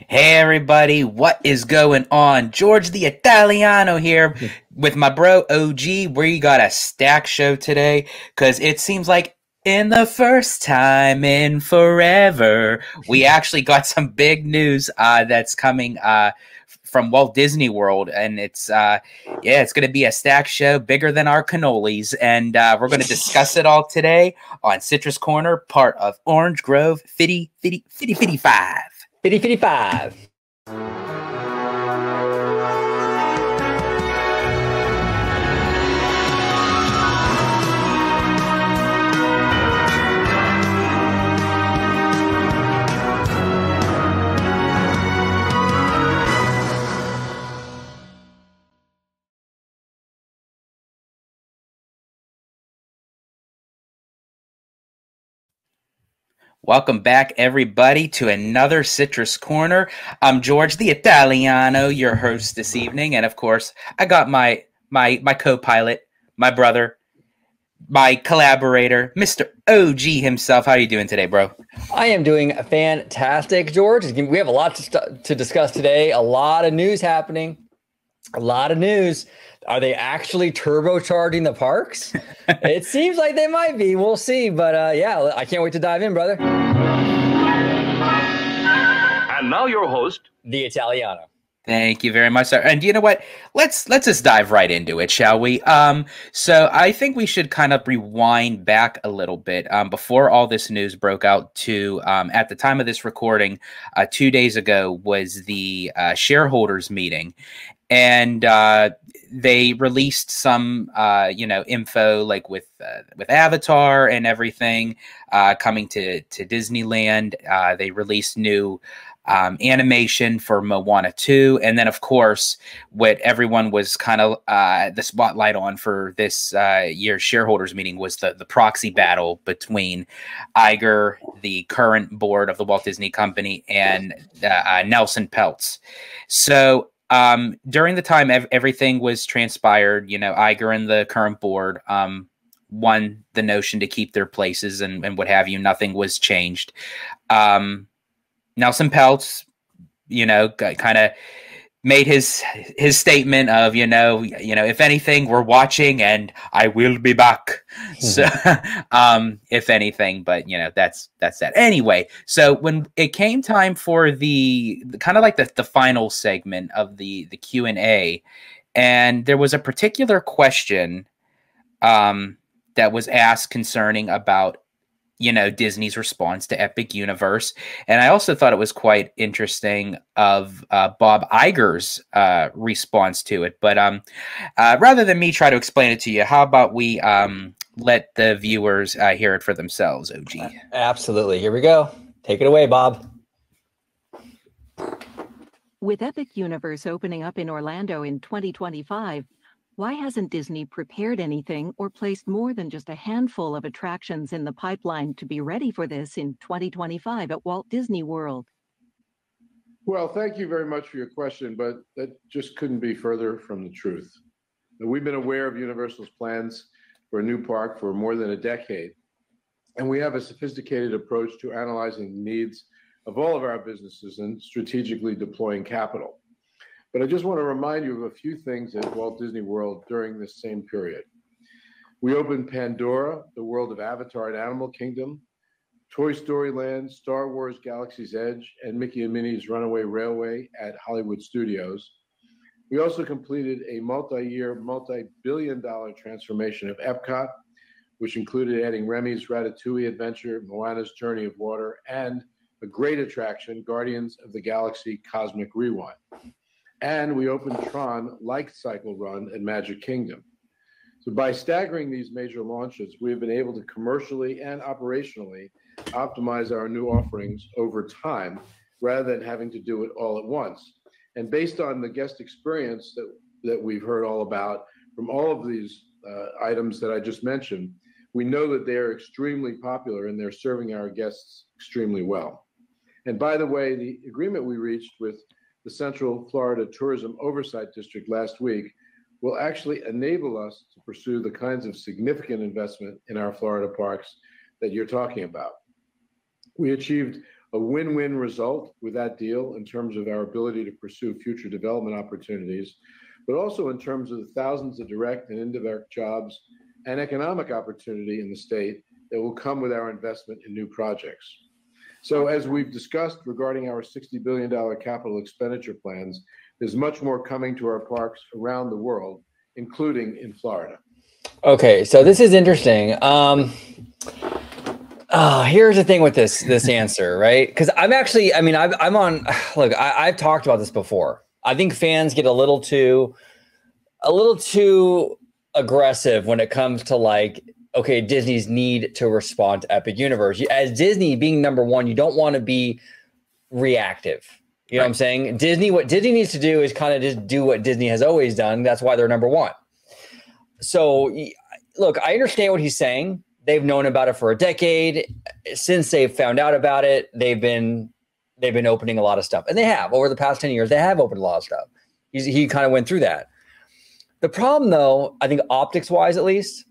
Hey everybody, what is going on? George the Italiano here with my bro OG. We got a stack show today because it seems like in the first time in forever, we actually got some big news that's coming from Walt Disney World, and it's going to be a stack show bigger than our cannolis, and we're going to discuss it all today on Citrus Corner, part of Orange Grove 55. 55. Welcome back, everybody, to another Citrus Corner. I'm George the Italiano, your host this evening, and of course, I got my co-pilot, my brother, my collaborator, Mr. OG himself. How are you doing today, bro? I am doing fantastic, George. We have a lot to discuss today. A lot of news happening. A lot of news. Are they actually turbocharging the parks? It seems like they might be. We'll see. But yeah, I can't wait to dive in, brother. And now your host, the Italiano. Thank you very much, sir. And you know what? Let's just dive right into it, shall we? So I think we should kind of rewind back a little bit before all this news broke out. To at the time of this recording, 2 days ago was the shareholders meeting, and they released some info like with Avatar and everything coming to Disneyland. They released new animation for Moana 2, and then of course what everyone was kind of the spotlight on for this year's shareholders meeting was the proxy battle between Iger, the current board of the Walt Disney Company, and Nelson Peltz. So during the time everything was transpired, Iger and the current board won the notion to keep their places and what have you. Nothing was changed. Nelson Peltz, kind of made his statement of, if anything, we're watching and I will be back. So, if anything, but that's that. Anyway, so when it came time for the kind of like the final segment of the Q&A, and there was a particular question that was asked concerning about Disney's response to Epic Universe. And I also thought it was quite interesting of Bob Iger's response to it. But rather than me try to explain it to you, how about we let the viewers hear it for themselves, OG? Absolutely. Here we go. Take it away, Bob. With Epic Universe opening up in Orlando in 2025, why hasn't Disney prepared anything or placed more than just a handful of attractions in the pipeline to be ready for this in 2025 at Walt Disney World? Well, thank you very much for your question, but that just couldn't be further from the truth. We've been aware of Universal's plans for a new park for more than a decade, and we have a sophisticated approach to analyzing the needs of all of our businesses and strategically deploying capital. But I just want to remind you of a few things at Walt Disney World during this same period. We opened Pandora, the world of Avatar and Animal Kingdom, Toy Story Land, Star Wars Galaxy's Edge, and Mickey and Minnie's Runaway Railway at Hollywood Studios. We also completed a multi-year, multi-billion-dollar transformation of Epcot, which included adding Remy's Ratatouille Adventure, Moana's Journey of Water, and a great attraction, Guardians of the Galaxy Cosmic Rewind. And we opened Tron Light Cycle Run at Magic Kingdom. So by staggering these major launches, we have been able to commercially and operationally optimize our new offerings over time, rather than having to do it all at once. And based on the guest experience that we've heard all about from all of these items that I just mentioned, we know that they're extremely popular and they're serving our guests extremely well. And by the way, the agreement we reached with the Central Florida Tourism Oversight District last week will actually enable us to pursue the kinds of significant investment in our Florida parks that you're talking about. We achieved a win-win result with that deal in terms of our ability to pursue future development opportunities, but also in terms of the thousands of direct and indirect jobs and economic opportunity in the state that will come with our investment in new projects. So as we've discussed regarding our $60 billion capital expenditure plans, there's much more coming to our parks around the world, including in Florida. Okay, so this is interesting. Here's the thing with this answer, right? Because I'm actually, I mean, I'm on. Look, I've talked about this before. I think fans get a little too aggressive when it comes to like, okay, Disney's need to respond to Epic Universe. As Disney being number one, you don't want to be reactive. You know what I'm saying? What Disney needs to do is kind of just do what Disney has always done. That's why they're number one. So, look, I understand what he's saying. They've known about it for a decade. Since they've found out about it, they've been opening a lot of stuff. And they have. Over the past 10 years, they have opened a lot of stuff. He kind of went through that. The problem, though, I think optics-wise at least,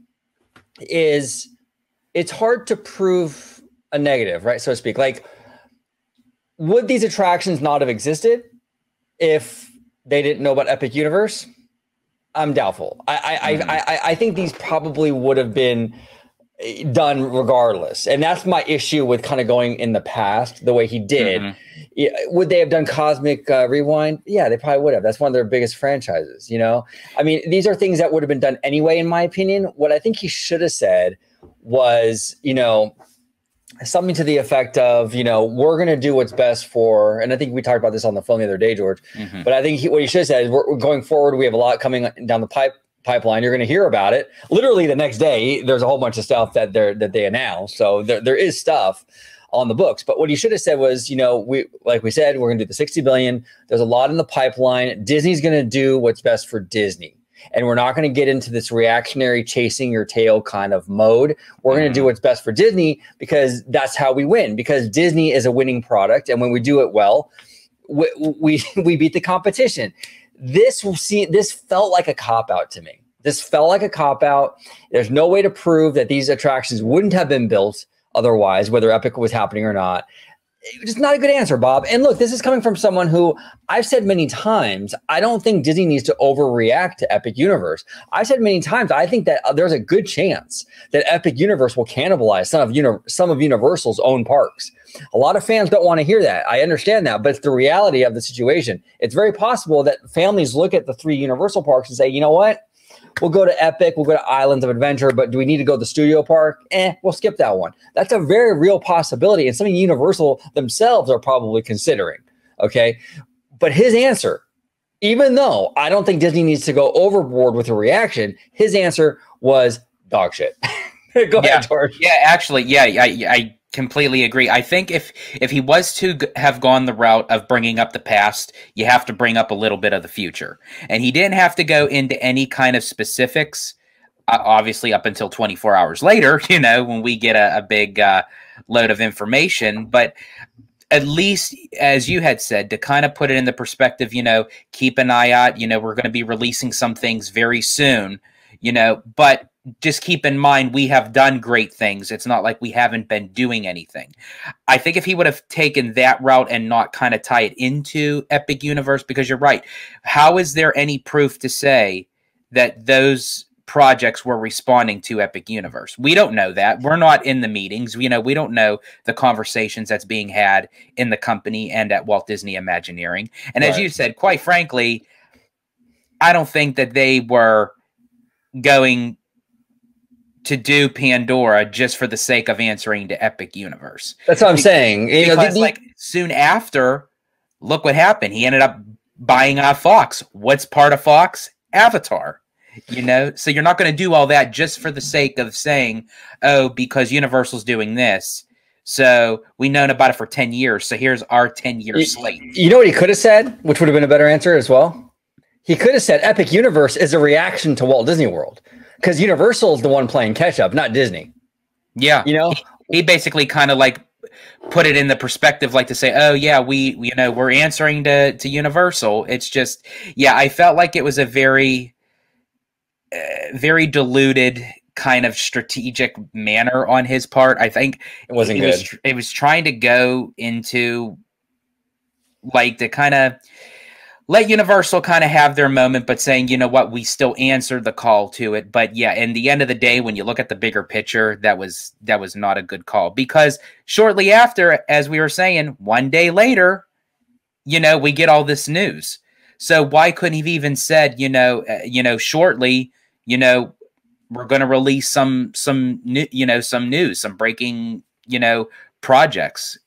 is it's hard to prove a negative, right, so to speak. Like, would these attractions not have existed if they didn't know about Epic Universe? I'm doubtful. I think these probably would have been done regardless. And that's my issue with kind of going in the past the way he did. Mm-hmm. Would they have done Cosmic Rewind? Yeah, they probably would have. That's one of their biggest franchises, you know? I mean, these are things that would have been done anyway, in my opinion. What I think he should have said was, you know, something to the effect of, you know, we're going to do what's best for, and I think we talked about this on the phone the other day, George, mm-hmm. but I think what he should have said is we're going forward. We have a lot coming down the pipeline. You're going to hear about it. Literally the next day, there's a whole bunch of stuff that they announced. So there is stuff on the books. But what he should have said was, you know, like we said, we're going to do the 60 billion. There's a lot in the pipeline. Disney's going to do what's best for Disney. And we're not going to get into this reactionary chasing your tail kind of mode. We're going to do what's best for Disney because that's how we win, because Disney is a winning product. And when we do it well, we beat the competition. This felt like a cop-out to me. This felt like a cop-out. There's no way to prove that these attractions wouldn't have been built otherwise, whether Epic was happening or not. Just not a good answer, Bob. And look, this is coming from someone who I've said many times, I don't think Disney needs to overreact to Epic Universe. I've said many times, I think that there's a good chance that Epic Universe will cannibalize some of Universal's own parks. A lot of fans don't want to hear that. I understand that, but it's the reality of the situation. It's very possible that families look at the 3 Universal parks and say, you know what? We'll go to Epic, we'll go to Islands of Adventure, but do we need to go to the studio park? We'll skip that one. That's a very real possibility, and something Universal themselves are probably considering, okay? But his answer, even though I don't think Disney needs to go overboard with a reaction, his answer was dog shit. Go ahead, George. Yeah, actually, I completely agree. I think if he was to have gone the route of bringing up the past, you have to bring up a little bit of the future. And he didn't have to go into any kind of specifics, obviously up until 24 hours later, you know, when we get a big load of information. But at least, as you had said, to kind of put it in the perspective, you know, keep an eye out, you know, we're going to be releasing some things very soon, you know, but just keep in mind, we have done great things. It's not like we haven't been doing anything. I think if he would have taken that route and not kind of tie it into Epic Universe, because you're right, how is there any proof to say that those projects were responding to Epic Universe? We don't know that. We're not in the meetings. You know, we don't know the conversations that's being had in the company and at Walt Disney Imagineering. And as you said, quite frankly, I don't think that they were going to do Pandora just for the sake of answering to Epic Universe. That's what I'm saying. Because like soon after, look what happened. He ended up buying out Fox. What's part of Fox? Avatar. You know, so you're not going to do all that just for the sake of saying, oh, because Universal's doing this. So we've known about it for 10 years. So here's our 10-year slate. You know what he could have said, which would have been a better answer as well? He could have said Epic Universe is a reaction to Walt Disney World. Because Universal is the one playing catch up, not Disney. Yeah, you know, he basically kind of like put it in the perspective, like to say, "Oh yeah, you know we're answering to Universal." It's just, yeah, I felt like it was a very, very diluted kind of strategic manner on his part. I think It wasn't good. It was trying to go into like to kind of let Universal kind of have their moment, but saying, you know what, we still answered the call to it. But yeah, in the end of the day, when you look at the bigger picture, that was not a good call, because shortly after, as we were saying, one day later, you know, we get all this news. So why couldn't he even said, shortly, you know, we're going to release some news, some breaking, projects.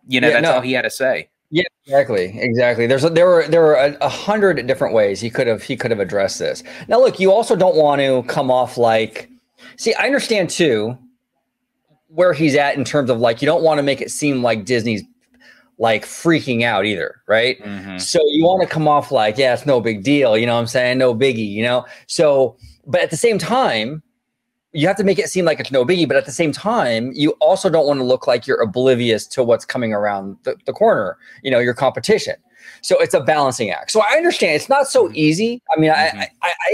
That's all he had to say. Yeah, exactly. There were 100 different ways he could have addressed this. Now, look, you also don't want to come off like, see, I understand too where he's at in terms of like, you don't want to make it seem like Disney's like freaking out either, right? Mm-hmm. So you want to come off like, yeah, it's no big deal, you know what I'm saying? No biggie, So, but at the same time, you have to make it seem like it's no biggie, but at the same time, you also don't want to look like you're oblivious to what's coming around the corner, your competition. So it's a balancing act. So I understand it's not so easy. I mean, I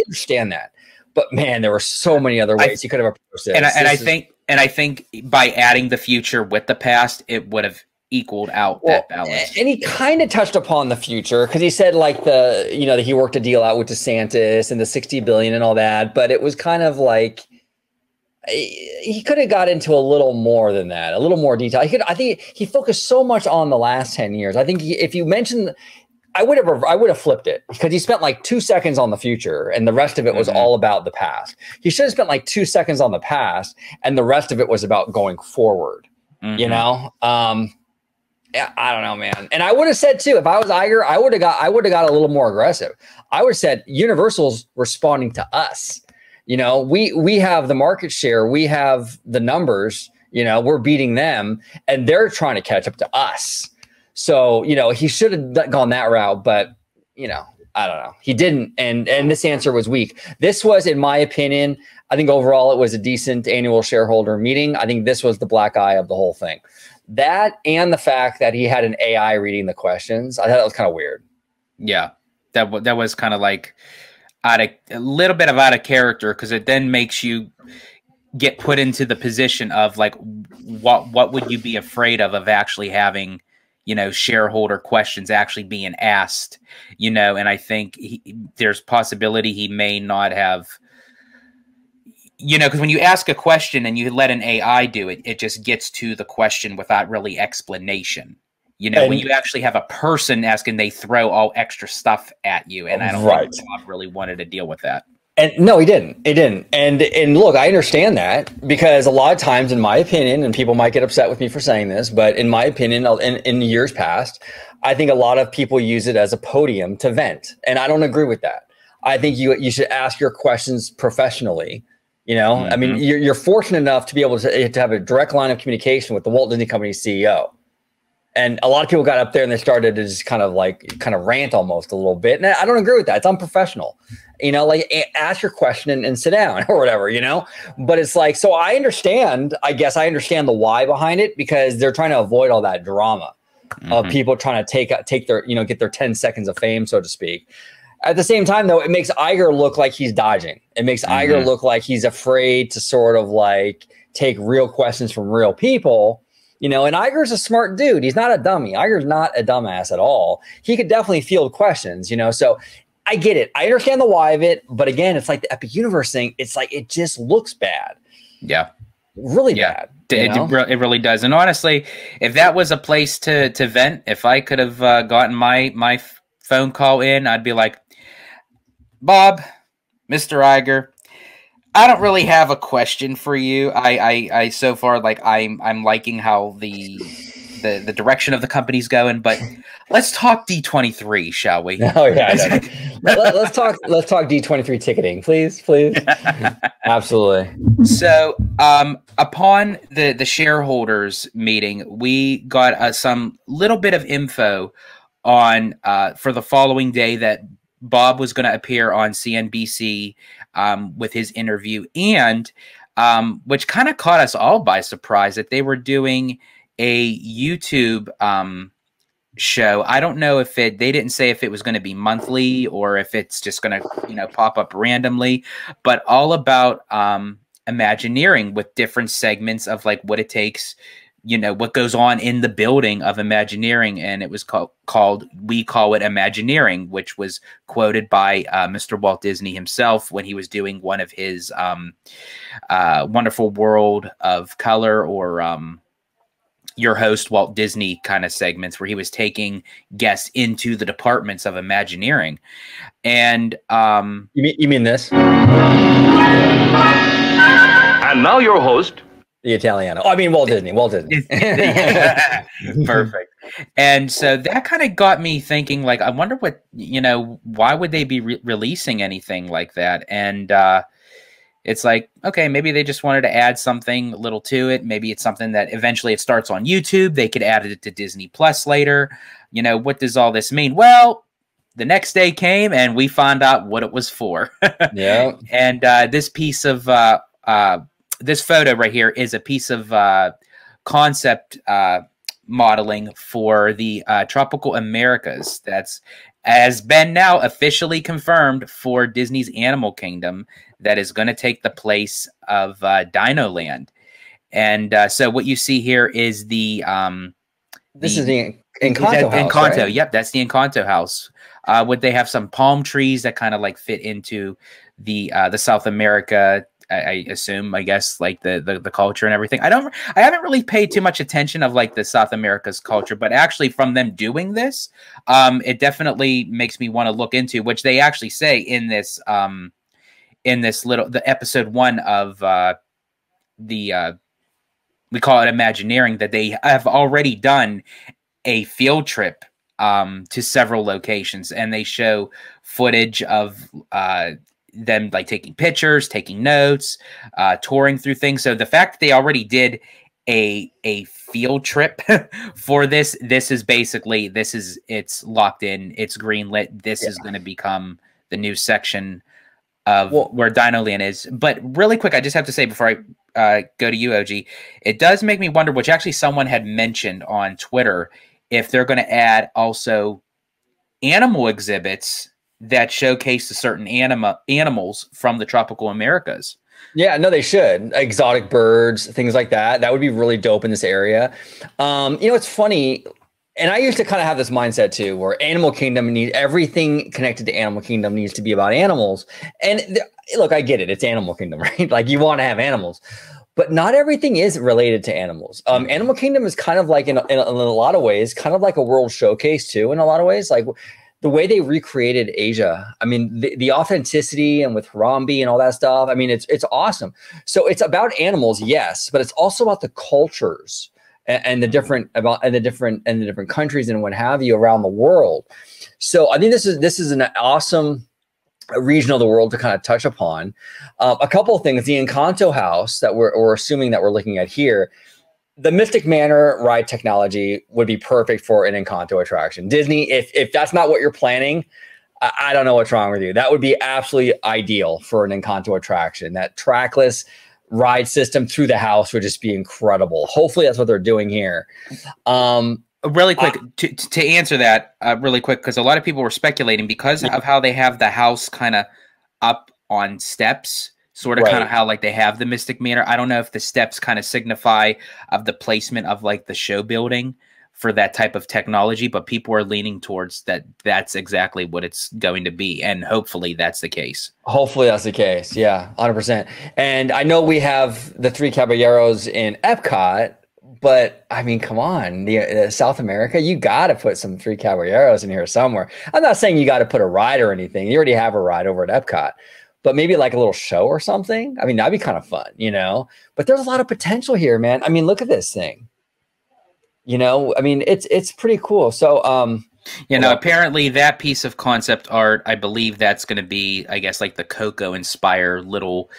understand that, but man, there were so many other ways you could have approached this. And I think by adding the future with the past, it would have equaled out that balance. And he kind of touched upon the future because he said like that he worked a deal out with DeSantis and the 60 billion and all that, but it was kind of like, he could have got into a little more than that, a little more detail. I think he focused so much on the last 10 years. I think if you mentioned, I would have flipped it because he spent like 2 seconds on the future and the rest of it was all about the past. He should have spent like 2 seconds on the past and the rest of it was about going forward. Yeah, I don't know, man. And I would have said too, if I was Iger, I would have got a little more aggressive. I would have said Universal's responding to us. We have the market share, we have the numbers, we're beating them and they're trying to catch up to us. So, he should have gone that route, but I don't know. He didn't. And this answer was weak. This was, in my opinion, I think overall it was a decent annual shareholder meeting. I think this was the black eye of the whole thing. That and the fact that he had an AI reading the questions, I thought that was kind of weird. Yeah, that was kind of like a little bit out of character, because it then makes you get put into the position of like, what would you be afraid of actually having, shareholder questions actually being asked, and I think there's possibility he may not have. Because when you ask a question and you let an AI do it, it just gets to the question without really explanation. When you actually have a person asking, they throw all extra stuff at you. And I don't think Bob really wanted to deal with that. And no, he didn't. And look, I understand that because a lot of times, in my opinion, and people might get upset with me for saying this, but in my opinion, in years past, I think a lot of people use it as a podium to vent. And I don't agree with that. I think you should ask your questions professionally. I mean, you're fortunate enough to be able to have a direct line of communication with the Walt Disney Company's CEO. And a lot of people got up there and they started to just kind of rant almost a little bit. And I don't agree with that. It's unprofessional. Ask your question and sit down or whatever, But it's like, so I understand the why behind it, because they're trying to avoid all that drama of people trying to take their, get their 10 seconds of fame, so to speak. At the same time, though, it makes Iger look like he's dodging. It makes Iger look like he's afraid to sort of like take real questions from real people, and Iger's a smart dude. He's not a dummy. Iger's not a dumbass at all. He could definitely field questions, So I get it. I understand the why of it. But again, it's like the Epic Universe thing. It's like, it just looks bad. Yeah. Really bad. It really does. And honestly, if that was a place to vent, if I could have gotten my phone call in, I'd be like, Bob, Mr. Iger, I don't really have a question for you. I so far, like, I'm liking how the direction of the company's going, but let's talk D23, shall we? Oh yeah. let's talk D23 ticketing, please. Absolutely. So, upon the shareholders meeting, we got some little bit of info on for the following day that Bob was going to appear on CNBC with his interview, and which kind of caught us all by surprise, that they were doing a YouTube show. I don't know if they didn't say if it was going to be monthly or if it's just going to, pop up randomly, but all about Imagineering with different segments of like what it takes, you know, what goes on in the building of Imagineering. And it was called We Call It Imagineering, which was quoted by Mr. Walt Disney himself when he was doing one of his Wonderful World of Color, or Your Host Walt Disney kind of segments, where he was taking guests into the departments of Imagineering. And you mean this? And now your host, The Italiano. Oh, I mean Walt Disney. Perfect. And so that kind of got me thinking, like, I wonder what, you know, why would they be releasing anything like that? And it's like, okay, maybe they just wanted to add something a little to it. Maybe it's something that eventually it starts on YouTube. They could add it to Disney Plus later. You know, what does all this mean? Well, the next day came and we found out what it was for. Yeah. And this piece of this photo right here is a piece of concept modeling for the tropical Americas that's has been now officially confirmed for Disney's Animal Kingdom, that is going to take the place of Dino Land. And so what you see here is the this is the Encanto house, Encanto, right? Yep, that's the Encanto house. Would they have some palm trees that kind of like fit into the South America, I assume, I guess, like the culture and everything. I haven't really paid too much attention of like the South America's culture, but actually from them doing this, it definitely makes me want to look into, which they actually say in this the episode 1 of We Call It Imagineering, that they have already done a field trip to several locations, and they show footage of them like taking pictures, taking notes, touring through things. So the fact that they already did a field trip for this is basically, it's locked in, it's greenlit. This is going to become the new section of where Dino Land is. But really quick, I just have to say before I go to you, OG, it does make me wonder, which actually someone had mentioned on Twitter, if they're going to add also animal exhibits that showcase the certain animals from the tropical Americas. Yeah, no, they should. Exotic birds, things like that. That would be really dope in this area. You know, it's funny, and I used to kind of have this mindset too, where Animal Kingdom everything connected to Animal Kingdom needs to be about animals. And look, I get it. It's Animal Kingdom, right? Like, you want to have animals, but not everything is related to animals. Animal Kingdom is kind of like, in a lot of ways, kind of like a world showcase too, in a lot of ways. Like, the way they recreated Asia, I mean, the authenticity, and with Harambe and all that stuff, I mean, it's awesome. So it's about animals, yes, but it's also about the cultures and the different countries and what have you around the world. So I think this is an awesome region of the world to kind of touch upon. A couple of things: the Encanto house that we're assuming that we're looking at here. The Mystic Manor ride technology would be perfect for an Encanto attraction. Disney, if that's not what you're planning, I don't know what's wrong with you. That would be absolutely ideal for an Encanto attraction. That trackless ride system through the house would just be incredible. Hopefully that's what they're doing here. Really quick, to answer that really quick, because a lot of people were speculating because of how they have the house kind of up on steps, sort of kind of how like they have the Mystic Manor. I don't know if the steps kind of signify of the placement of like the show building for that type of technology, but people are leaning towards that. That's exactly what it's going to be. And hopefully that's the case. Hopefully that's the case. Yeah, 100%. And I know we have the Three Caballeros in Epcot, but I mean, come on, the South America, you got to put some Three Caballeros in here somewhere. I'm not saying you got to put a ride or anything. You already have a ride over at Epcot. But maybe like a little show or something. I mean, that'd be kind of fun, you know, but there's a lot of potential here, man. I mean, look at this thing, you know, I mean, it's pretty cool. So, you know, apparently that piece of concept art, I believe that's going to be, I guess, like the Coco Inspire little,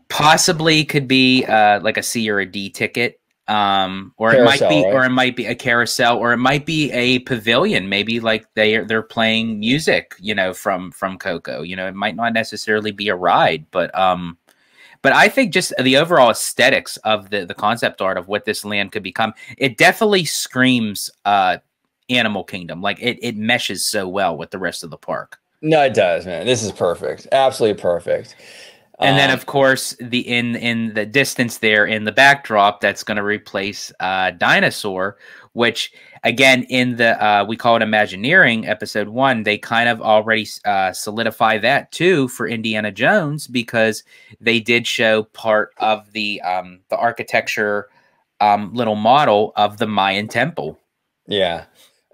possibly could be like a C or a D ticket. Or carousel, it might be a carousel, or it might be a pavilion. Maybe like they're playing music, you know, from Coco. You know, it might not necessarily be a ride, but I think just the overall aesthetics of the concept art of what this land could become, it definitely screams Animal Kingdom. Like it meshes so well with the rest of the park. No, it does, man. This is perfect. Absolutely perfect. And then, of course, in the distance there in the backdrop, that's going to replace Dinosaur, which again in the we call it Imagineering episode 1. They kind of already solidify that too for Indiana Jones, because they did show part of the architecture little model of the Mayan temple. Yeah.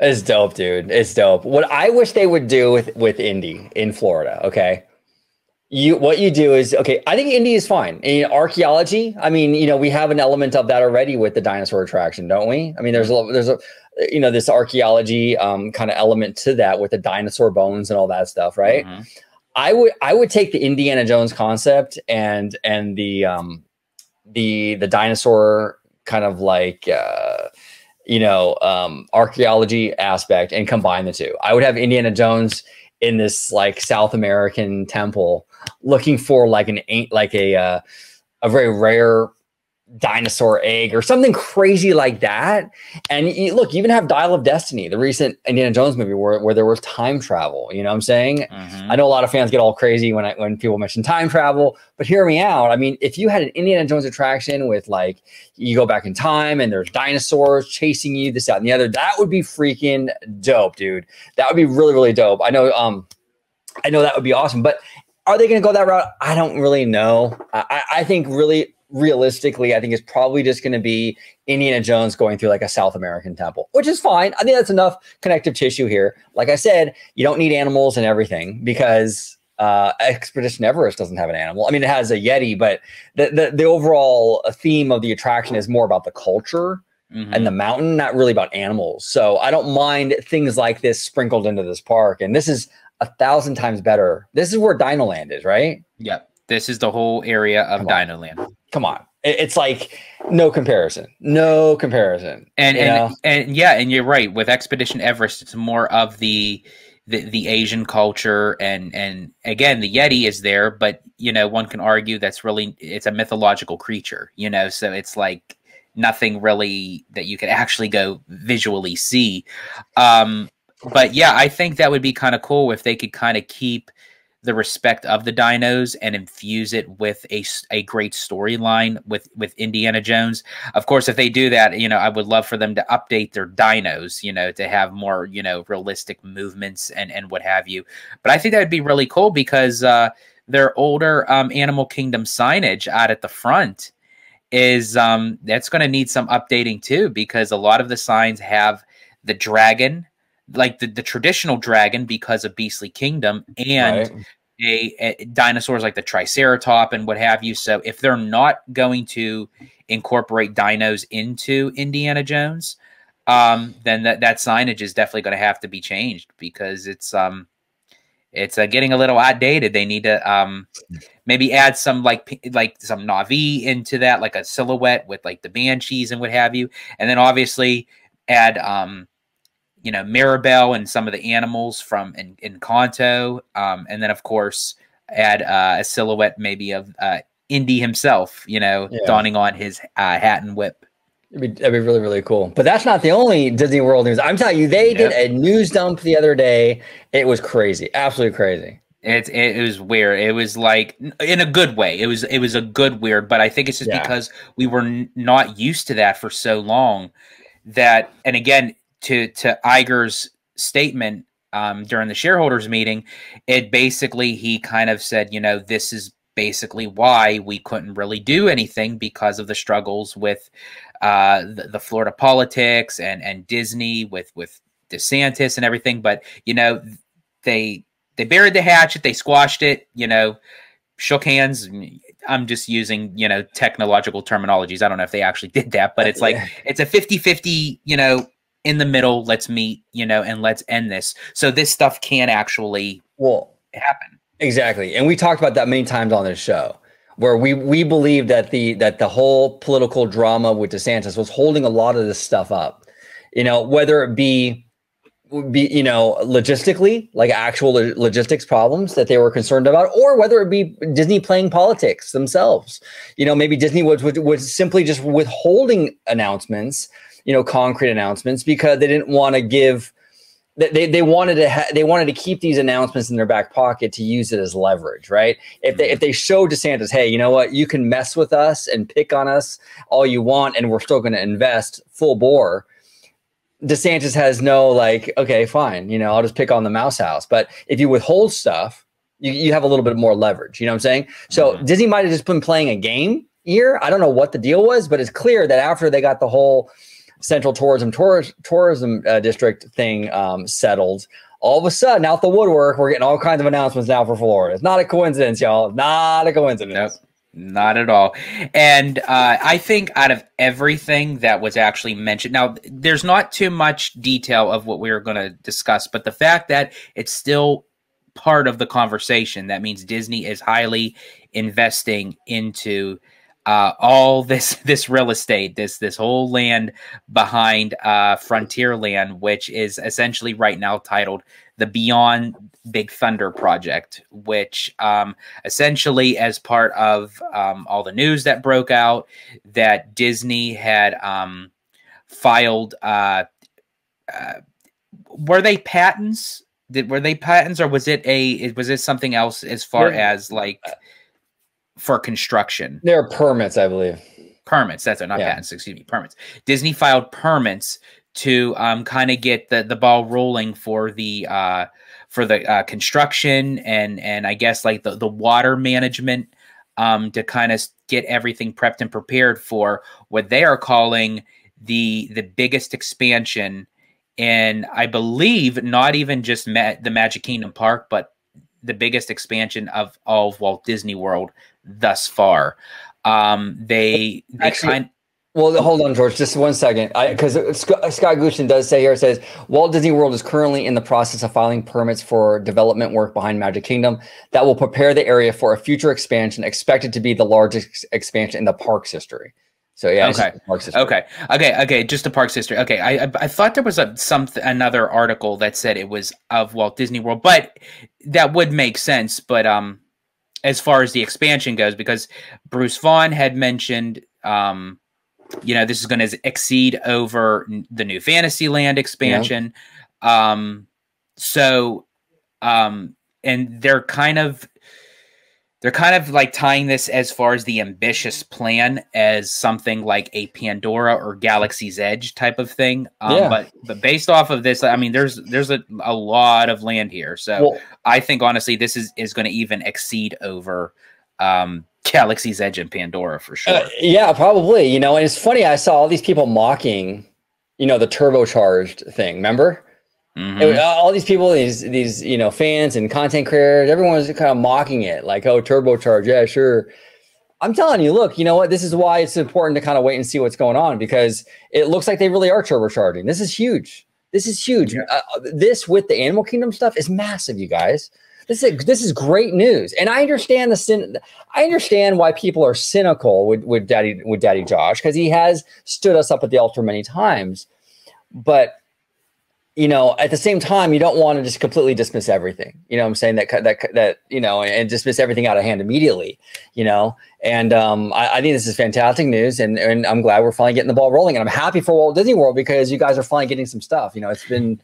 It's dope, dude. It's dope. What I wish they would do with Indy in Florida, okay? What you do is, okay, I think Indy is fine. In archaeology, I mean, you know, we have an element of that already with the dinosaur attraction, don't we? I mean, there's a you know, this archaeology kind of element to that with the dinosaur bones and all that stuff, right? Mm-hmm. I would take the Indiana Jones concept and the dinosaur kind of like archaeology aspect and combine the two. I would have Indiana Jones in this like South American temple looking for like a very rare dinosaur egg or something crazy like that. And look, you even have Dial of Destiny, the recent Indiana Jones movie where there was time travel. You know what I'm saying? Mm-hmm. I know a lot of fans get all crazy when people mention time travel, but hear me out. I mean, if you had an Indiana Jones attraction with like, you go back in time and there's dinosaurs chasing you, this, that, and the other, that would be freaking dope, dude. That would be really, really dope. I know that would be awesome, but are they going to go that route? I don't really know. I think really, realistically, I think it's probably just going to be Indiana Jones going through like a South American temple, which is fine. I think that's enough connective tissue here. Like I said, you don't need animals and everything because Expedition Everest doesn't have an animal. I mean, it has a Yeti, but the overall theme of the attraction is more about the culture and the mountain, not really about animals. So I don't mind things like this sprinkled into this park. And this is 1,000 times better. This is where Dino Land is, right? Yep. This is the whole area of Dino Land. Come on. It's like no comparison. And you're right. With Expedition Everest, it's more of the Asian culture, and again, the Yeti is there, but you know, one can argue it's a mythological creature, you know, so it's like nothing really that you could actually go visually see. But yeah, I think that would be kind of cool if they could kind of keep the respect of the dinos and infuse it with a great storyline with Indiana Jones. Of course, if they do that, you know, I would love for them to update their dinos, you know, to have more, you know, realistic movements and what have you. But I think that would be really cool because their older Animal Kingdom signage out at the front is that's going to need some updating too, because a lot of the signs have the dragon, like the traditional dragon because of Beastly Kingdom, and a dinosaurs like the Triceratop and what have you. So if they're not going to incorporate dinos into Indiana Jones, then that signage is definitely going to have to be changed because it's getting a little outdated. They need to maybe add some like some Na'vi into that, like a silhouette with like the Banshees and what have you, and then obviously add you know, Mirabelle and some of the animals from Encanto, and then of course add a silhouette maybe of Indy himself, you know, donning on his hat and whip. That'd be really, really cool. But that's not the only Disney World news. I'm telling you, they did a news dump the other day. It was crazy, absolutely crazy. It was weird. It was like in a good way. It was a good weird, but I think it's just because we were not used to that for so long that, and again, to Iger's statement during the shareholders meeting, it basically, he kind of said, you know, this is basically why we couldn't really do anything because of the struggles with the Florida politics and Disney with DeSantis and everything. But, you know, they buried the hatchet, they squashed it, you know, shook hands. I'm just using, you know, technological terminologies. I don't know if they actually did that, but it's like, it's a 50-50, you know, in the middle, let's meet, you know, and let's end this. So this stuff can actually happen. Exactly. And we talked about that many times on this show, where we believe that the whole political drama with DeSantis was holding a lot of this stuff up, you know, whether it be, you know, logistically, like actual logistics problems that they were concerned about, or whether it be Disney playing politics themselves. You know, maybe Disney was simply just withholding announcements, you know, concrete announcements, because they didn't want to give they wanted to keep these announcements in their back pocket to use it as leverage, right? If they show DeSantis, hey, you know what, you can mess with us and pick on us all you want, and we're still going to invest full bore. DeSantis has no like, okay, fine, you know, I'll just pick on the mouse house. But if you withhold stuff, you have a little bit more leverage. You know what I'm saying? So Disney might have just been playing a game here. I don't know what the deal was, but it's clear that after they got the whole Central Tourism District thing settled, all of a sudden out the woodwork, we're getting all kinds of announcements now for Florida. It's not a coincidence, y'all. Not a coincidence. Nope. Not at all. And I think out of everything that was actually mentioned, now there's not too much detail of what we were going to discuss, but the fact that it's still part of the conversation, that means Disney is highly investing into all this real estate, this whole land behind Frontierland, which is essentially right now titled the Beyond Big Thunder Project, which essentially, as part of all the news that broke out, that Disney had filed, were they patents? Were they patents, or was it something else as far as like for construction? There are permits, I believe. Permits. That's not patents. Excuse me. Permits. Disney filed permits to kind of get the ball rolling for the construction and I guess like the water management to kind of get everything prepped and prepared for what they are calling the biggest expansion in, I believe, not even just the Magic Kingdom Park, but the biggest expansion of all of Walt Disney World thus far. They actually. Well, hold on, George, just 1 second. Because Scott Gushton does say here, it says, Walt Disney World is currently in the process of filing permits for development work behind Magic Kingdom that will prepare the area for a future expansion expected to be the largest expansion in the park's history. So yeah, okay. Just the park's history. Okay, I thought there was another article that said it was of Walt Disney World, but that would make sense. But as far as the expansion goes, because Bruce Vaughn had mentioned, you know, this is going to exceed over the new Fantasyland expansion. Yeah. And they're kind of like tying this as far as the ambitious plan as something like a Pandora or Galaxy's Edge type of thing. But based off of this, I mean, there's a lot of land here. So I think honestly, this is going to even exceed over Galaxy's Edge and Pandora for sure. Yeah, probably. You know, and it's funny, I saw all these people mocking, you know, the turbocharged thing. Remember? Mm-hmm. All these people, these you know, fans and content creators, everyone was kind of mocking it, like, oh, turbocharged, yeah, sure. I'm telling you, look, you know what? This is why it's important to kind of wait and see what's going on, because it looks like they really are turbocharging. This is huge. This is huge. Yeah. This with the Animal Kingdom stuff is massive, you guys. This is great news, and I understand I understand why people are cynical with Daddy Josh, because he has stood us up at the altar many times. But you know, at the same time, you don't want to just completely dismiss everything. You know what I'm saying? That you know, and dismiss everything out of hand immediately. You know, and I think this is fantastic news, and I'm glad we're finally getting the ball rolling, and I'm happy for Walt Disney World because you guys are finally getting some stuff. You know, it's been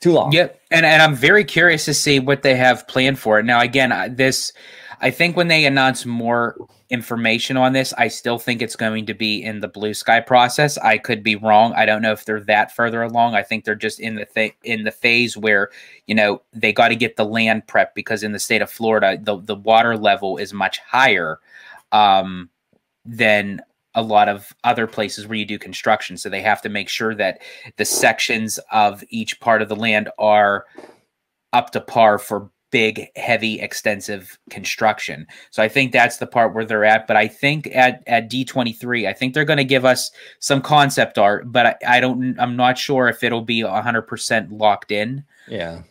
too long. Yep. And I'm very curious to see what they have planned for it. Now, again, I think when they announce more information on this, I still think it's going to be in the Blue Sky process. I could be wrong. I don't know if they're that further along. I think they're just in the phase where, you know, they got to get the land prep, because in the state of Florida, the water level is much higher than a lot of other places where you do construction. So they have to make sure that the sections of each part of the land are up to par for big, heavy, extensive construction. So I think that's the part where they're at. But I think at D23, I think they're going to give us some concept art, but I'm not sure if it'll be 100% locked in. Yeah.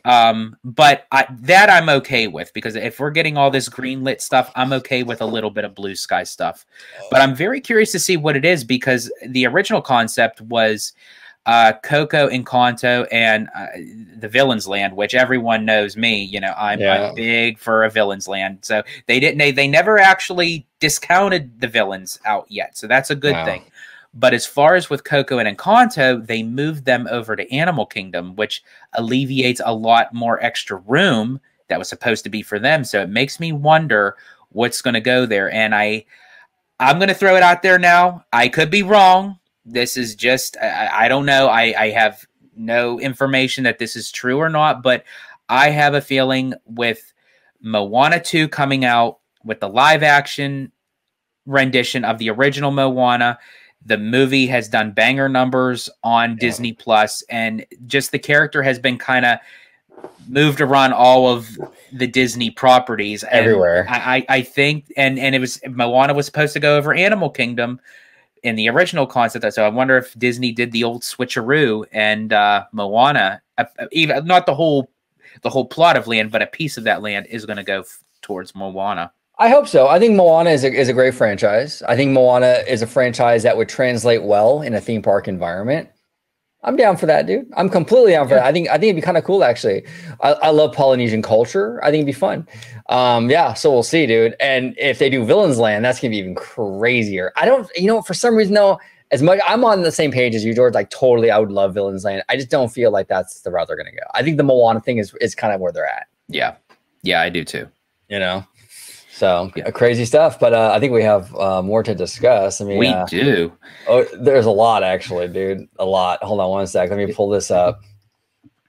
But that I'm okay with, because if we're getting all this greenlit stuff, I'm okay with a little bit of Blue Sky stuff. But I'm very curious to see what it is, because the original concept was Coco Encanto and the Villain's Land, which everyone knows me. You know, I'm big for a Villain's Land. So they never actually discounted the villains out yet. So that's a good thing. But as far as with Coco and Encanto, they moved them over to Animal Kingdom, which alleviates a lot more extra room that was supposed to be for them. So it makes me wonder what's going to go there. And I'm going to throw it out there now. I could be wrong. This is just, I don't know. I have no information that this is true or not, but I have a feeling with Moana 2 coming out with the live action rendition of the original Moana, the movie has done banger numbers on Disney Plus, and just the character has been kind of moved around all of the Disney properties everywhere. I think, and it was Moana was supposed to go over Animal Kingdom in the original concept. So I wonder if Disney did the old switcheroo and Moana, even not the whole plot of land, but a piece of that land is going to go towards Moana. I hope so. I think Moana is a great franchise. I think Moana is a franchise that would translate well in a theme park environment. I'm down for that, dude. I'm completely down for that. I think it'd be kind of cool, actually. I love Polynesian culture. I think it'd be fun. Yeah, so we'll see, dude. And if they do Villains Land, that's gonna be even crazier. I don't, for some reason though, as much I'm on the same page as you, George. Like totally, I would love Villains Land. I just don't feel like that's the route they're gonna go. I think the Moana thing is kind of where they're at. Yeah, I do too. So crazy stuff, but I think we have more to discuss. I mean, we do. Oh, there's a lot actually, dude. A lot. Hold on one sec. Let me pull this up.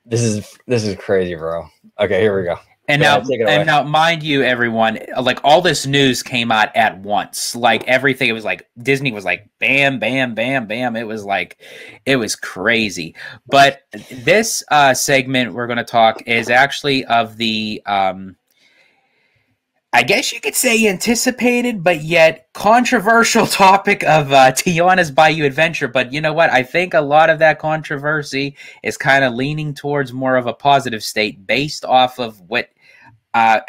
This is crazy, bro. Okay, here we go. And now, mind you, everyone, like all this news came out at once. Like everything, it was like Disney was like bam, bam, bam, bam. It was crazy. But this segment we're going to talk is actually of the I guess you could say anticipated, but yet controversial topic of Tiana's Bayou Adventure. But you know what? I think a lot of that controversy is kind of leaning towards more of a positive state based off of what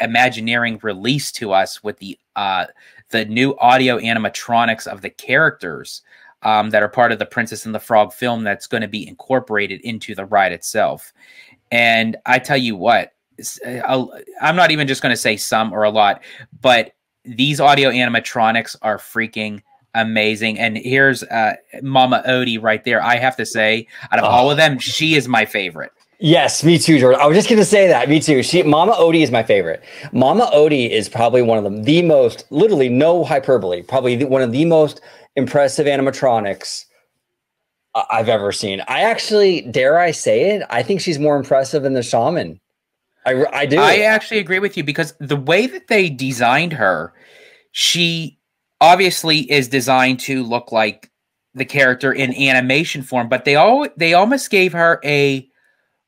Imagineering released to us with the new audio animatronics of the characters that are part of the Princess and the Frog film that's going to be incorporated into the ride itself. And I tell you what, I'm not even just going to say some or a lot, but these audio animatronics are freaking amazing. And here's Mama Odie right there. I have to say, out of all of them, she is my favorite. Yes, me too, George. I was just going to say that. Me too. Mama Odie is my favorite. Mama Odie is probably one of the most, literally no hyperbole, probably one of the most impressive animatronics I've ever seen. I actually, dare I say it, I think she's more impressive than the shaman. I do. I actually agree with you because the way that they designed her, she obviously is designed to look like the character in animation form, but they almost gave her a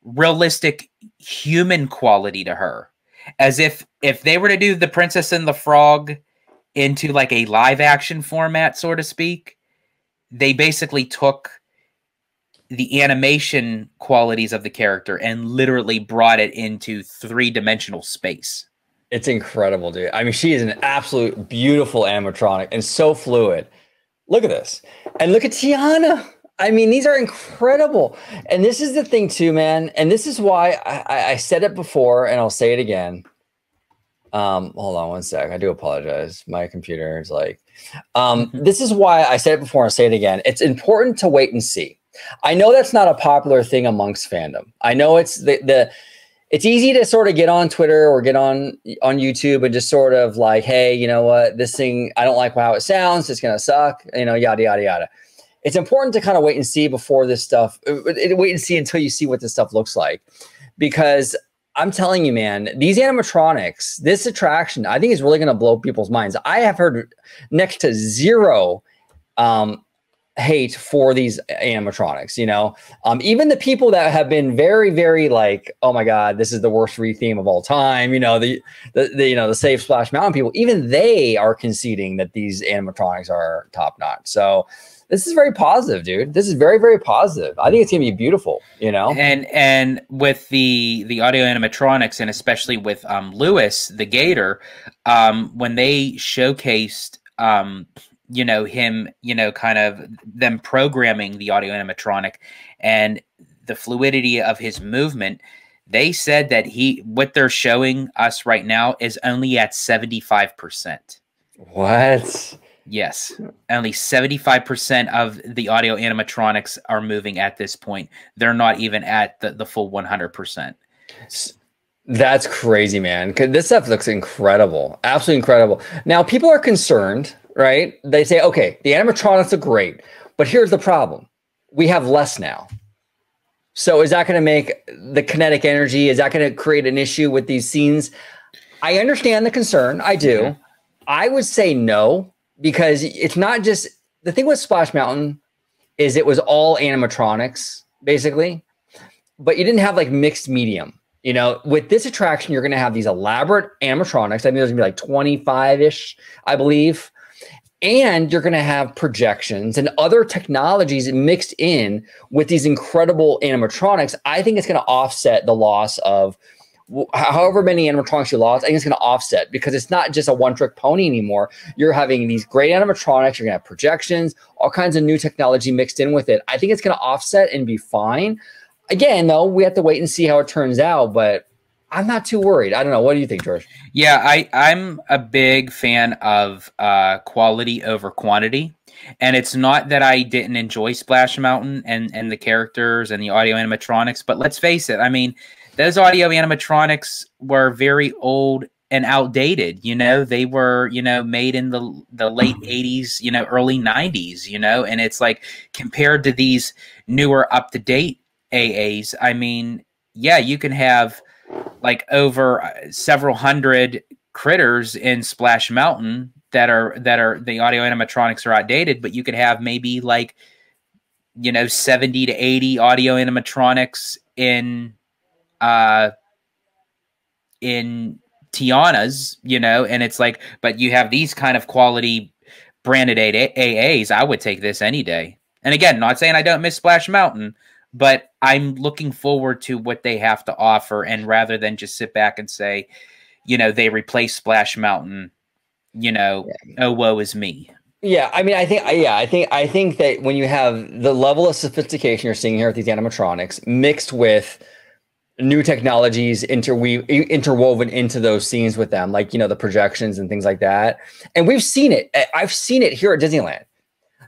realistic human quality to her, as if they were to do the Princess and the Frog into like a live action format, so to speak, they basically took the animation qualities of the character and literally brought it into three-dimensional space. It's incredible, dude. I mean, she is an absolute beautiful animatronic and so fluid. Look at this. And look at Tiana. I mean, these are incredible. And this is the thing too, man. And this is why I said it before and I'll say it again. Hold on one sec. I do apologize. My computer is like, this is why I said it before and I'll say it again. It's important to wait and see. I know that's not a popular thing amongst fandom. I know it's it's easy to sort of get on Twitter or get on YouTube and just sort of like, hey, you know what, this thing, I don't like how it sounds. It's going to suck, yada, yada, yada. It's important to kind of wait and see before this stuff, wait and see until you see what this stuff looks like. Because I'm telling you, man, these animatronics, this attraction, I think is really going to blow people's minds. I have heard next to zero hate for these animatronics, even the people that have been very, very like, oh my God, this is the worst re-theme of all time. The Save Splash Mountain people, even they are conceding that these animatronics are top notch. So this is very positive, dude. This is very, very positive. I think it's gonna be beautiful, And with the audio animatronics, and especially with Lewis the Gator, when they showcased him, kind of them programming the audio animatronic and the fluidity of his movement, they said that what they're showing us right now is only at 75%. What? Yes. Only 75% of the audio animatronics are moving at this point. They're not even at the full 100%. That's crazy, man. 'Cause this stuff looks incredible. Absolutely incredible. Now, people are concerned, right? They say, okay, the animatronics are great, but here's the problem. We have less now. So is that going to make the kinetic energy, is that going to create an issue with these scenes? I understand the concern. I do. Mm-hmm. I would say no, because it's not just, the thing with Splash Mountain is it was all animatronics, basically, but you didn't have like mixed medium. You know, with this attraction, you're going to have these elaborate animatronics. I mean, there's going to be like 25-ish, I believe. And you're going to have projections and other technologies mixed in with these incredible animatronics. I think it's going to offset the loss of however many animatronics you lost. I think it's going to offset, because it's not just a one-trick pony anymore. You're having these great animatronics. You're going to have projections, all kinds of new technology mixed in with it. I think it's going to offset and be fine. Again, though, we have to wait and see how it turns out, but I'm not too worried. I don't know. What do you think, George? Yeah, I'm a big fan of quality over quantity. And it's not that I didn't enjoy Splash Mountain and the characters and the audio animatronics, but let's face it. I mean, those audio animatronics were very old and outdated. You know, they were, you know, made in the late 80s, you know, early 90s, you know, and it's like compared to these newer up-to-date AAs, I mean, yeah, you can have like over several hundred critters in Splash Mountain that are the audio animatronics are outdated, but you could have maybe like, you know, 70 to 80 audio animatronics in Tiana's, you know, and it's like, but you have these kind of quality branded AAs. I would take this any day. And again, not saying I don't miss Splash Mountain, but I'm looking forward to what they have to offer. And rather than just sit back and say, you know, they replace Splash Mountain, you know, oh, woe is me. Yeah, I mean, I think that when you have the level of sophistication you're seeing here with these animatronics mixed with new technologies interwoven into those scenes with them, like, you know, the projections and things like that. And we've seen it. I've seen it here at Disneyland.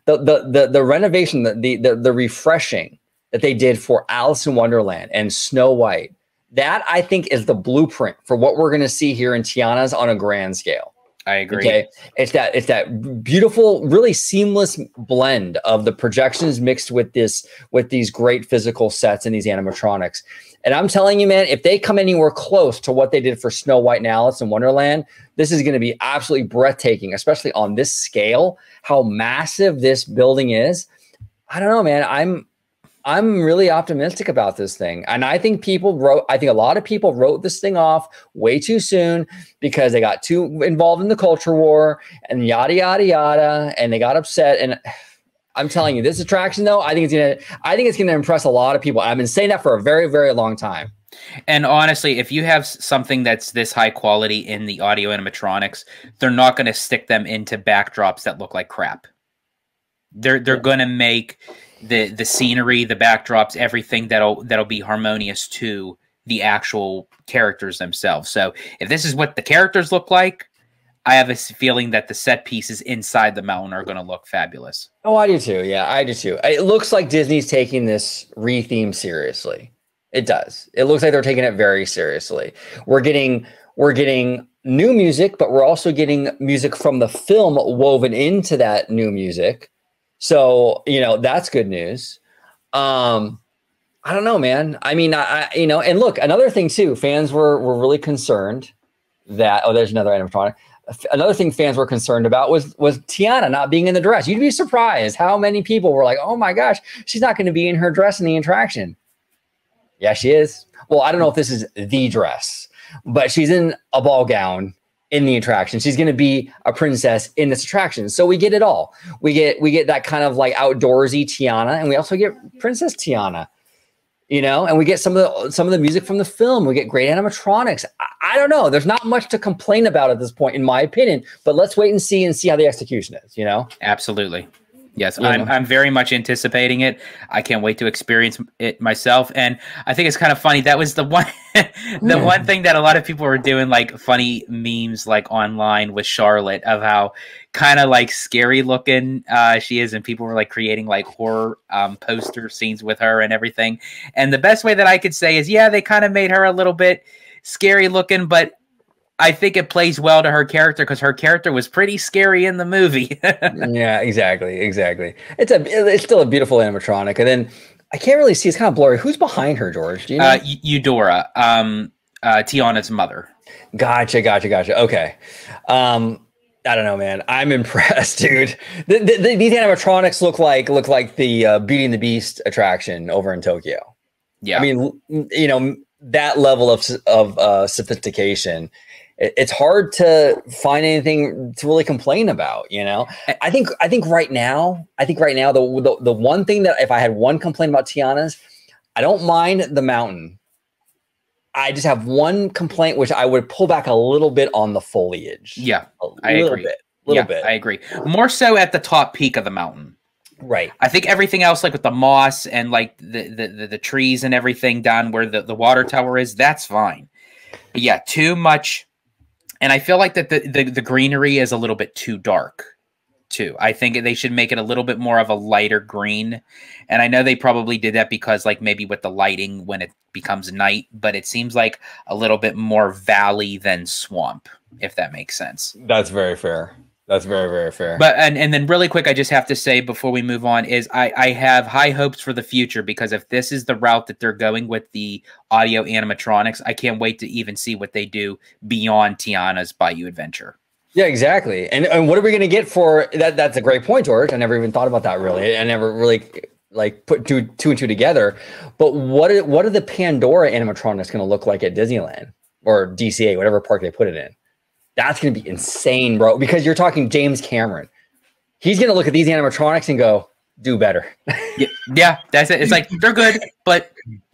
The renovation, the refreshing that they did for Alice in Wonderland and Snow White, that I think is the blueprint for what we're going to see here in Tiana's on a grand scale. I agree. Okay, it's that beautiful, really seamless blend of the projections mixed with these great physical sets and these animatronics. And I'm telling you, man, if they come anywhere close to what they did for Snow White and Alice in Wonderland, this is going to be absolutely breathtaking, especially on this scale, how massive this building is. I don't know, man. I'm really optimistic about this thing. And I think a lot of people wrote this thing off way too soon because they got too involved in the culture war and yada, yada, yada. And they got upset. And I'm telling you, this attraction, though, I think it's going to impress a lot of people. I've been saying that for a very, very long time. And honestly, if you have something that's this high quality in the audio animatronics, they're not going to stick them into backdrops that look like crap. They're going to make the scenery, the backdrops, everything that'll be harmonious to the actual characters themselves. So if this is what the characters look like, I have a feeling that the set pieces inside the mountain are going to look fabulous. Oh, I do too. Yeah, I do too. It looks like Disney's taking this re-theme seriously. It does. It looks like they're taking it very seriously. We're getting new music, but we're also getting music from the film woven into that new music. So, you know, that's good news. I don't know, man. I mean, you know, and look, another thing too, fans were really concerned that, oh, there's another animatronic. Another thing fans were concerned about was Tiana not being in the dress. You'd be surprised how many people were like, oh my gosh, she's not going to be in her dress in the attraction. Yeah, she is. Well, I don't know if this is the dress, but she's in a ball gown in the attraction. She's going to be a princess in this attraction. So we get it all. We get that kind of like outdoorsy Tiana, and we also get Princess Tiana, you know, and we get some of the music from the film. We get great animatronics. I don't know. There's not much to complain about at this point, in my opinion, but let's wait and see how the execution is, you know? Absolutely. Yes, I'm very much anticipating it. I can't wait to experience it myself. And I think it's kind of funny. That was the one one thing that a lot of people were doing, like funny memes like online with Charlotte, of how kind of like scary looking she is, and people were like creating like horror poster scenes with her and everything. And the best way that I could say is, yeah, they kind of made her a little bit scary looking, but I think it plays well to her character, because her character was pretty scary in the movie. Yeah, exactly. It's still a beautiful animatronic. And then I can't really see, it's kind of blurry. Who's behind her, George? Do you know? Eudora, Tiana's mother. Gotcha. Okay. I don't know, man. I'm impressed, dude. These animatronics look like the Beauty and the Beast attraction over in Tokyo. Yeah. I mean, you know, that level of sophistication. It's hard to find anything to really complain about, you know. I think right now, the one thing that, if I had one complaint about Tiana's, I don't mind the mountain. I just have one complaint, which I would pull back a little bit on the foliage. Yeah, I agree. A little bit. I agree. More so at the top peak of the mountain. Right. I think everything else, like with the moss and like the trees and everything down where the water tower is, that's fine. But yeah, too much. And I feel like that the greenery is a little bit too dark too. I think they should make it a little bit more of a lighter green. And I know they probably did that because like maybe with the lighting when it becomes night, but it seems like a little bit more valley than swamp, if that makes sense. That's very fair. That's very, very fair. But and then really quick, I just have to say before we move on is I have high hopes for the future, because if this is the route that they're going with the audio animatronics, I can't wait to even see what they do beyond Tiana's Bayou adventure. Yeah, exactly. And what are we going to get for that? That's a great point, George. I never even thought about that, really. I never really like put two and two together. But what are the Pandora animatronics going to look like at Disneyland or DCA, whatever park they put it in? That's going to be insane, bro, because you're talking James Cameron. He's going to look at these animatronics and go, do better. Yeah, that's it. It's like, they're good, but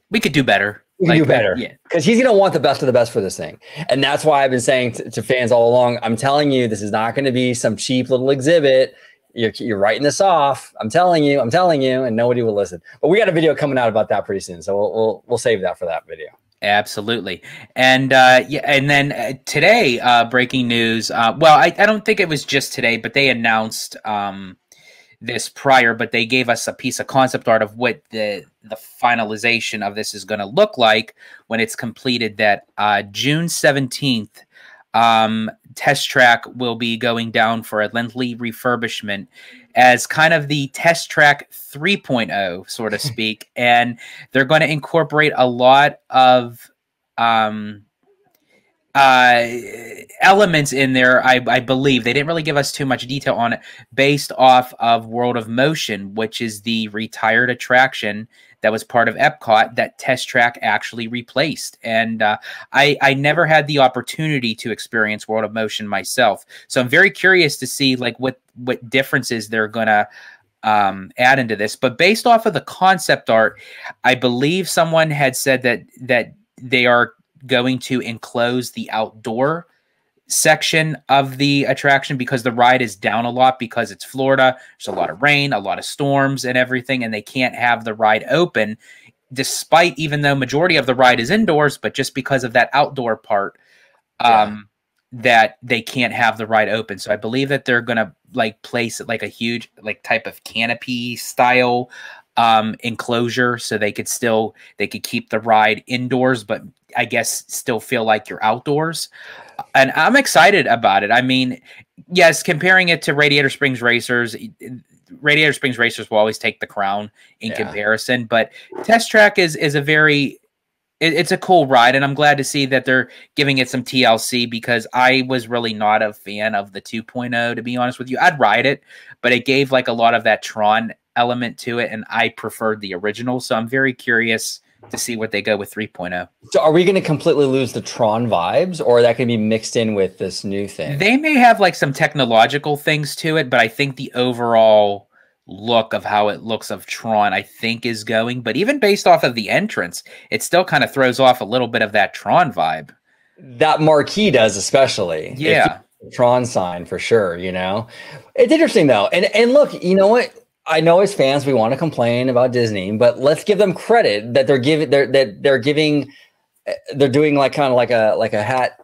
we could do better. We can do better. Yeah. Because he's going to want the best of the best for this thing. And that's why I've been saying to fans all along, I'm telling you, this is not going to be some cheap little exhibit. You're writing this off. I'm telling you, and nobody will listen. But we got a video coming out about that pretty soon. So we'll save that for that video. Absolutely. And yeah, and then today, breaking news. Well, I don't think it was just today, but they announced this prior, but they gave us a piece of concept art of what the finalization of this is going to look like when it's completed. That June 17th, Test Track will be going down for a lengthy refurbishment as kind of the Test Track 3.0, so to speak. And they're going to incorporate a lot of elements in there, I believe. They didn't really give us too much detail on it, based off of World of Motion, which is the retired attraction that was part of Epcot that Test Track actually replaced. And I never had the opportunity to experience World of Motion myself. So I'm very curious to see like what differences they're going to add into this. But based off of the concept art, I believe someone had said that they are going to enclose the outdoor section of the attraction, because the ride is down a lot because it's Florida. There's a lot of rain, a lot of storms and everything, and they can't have the ride open, despite even though majority of the ride is indoors, but just because of that outdoor part, that they can't have the ride open. So I believe that they're gonna like place it like a huge like type of canopy style enclosure, so they could keep the ride indoors, but I guess still feel like you're outdoors. And I'm excited about it. I mean, yes, comparing it to Radiator Springs Racers will always take the crown in comparison, but Test Track is a very, it's a cool ride, and I'm glad to see that they're giving it some TLC, because I was really not a fan of the 2.0, to be honest with you. I'd ride it, but it gave like a lot of that Tron element to it, and I preferred the original. So I'm very curious to see what they go with 3.0. So are we going to completely lose the Tron vibes, or that can be mixed in with this new thing? They may have like some technological things to it, but I think the overall look of how it looks of Tron, I think, is going. But even based off of the entrance, it still kind of throws off a little bit of that Tron vibe. That marquee does, especially. Yeah. Tron sign for sure, you know. It's interesting though. And look, you know what? I know as fans we want to complain about Disney, but let's give them credit that they're doing like kind of like a hat,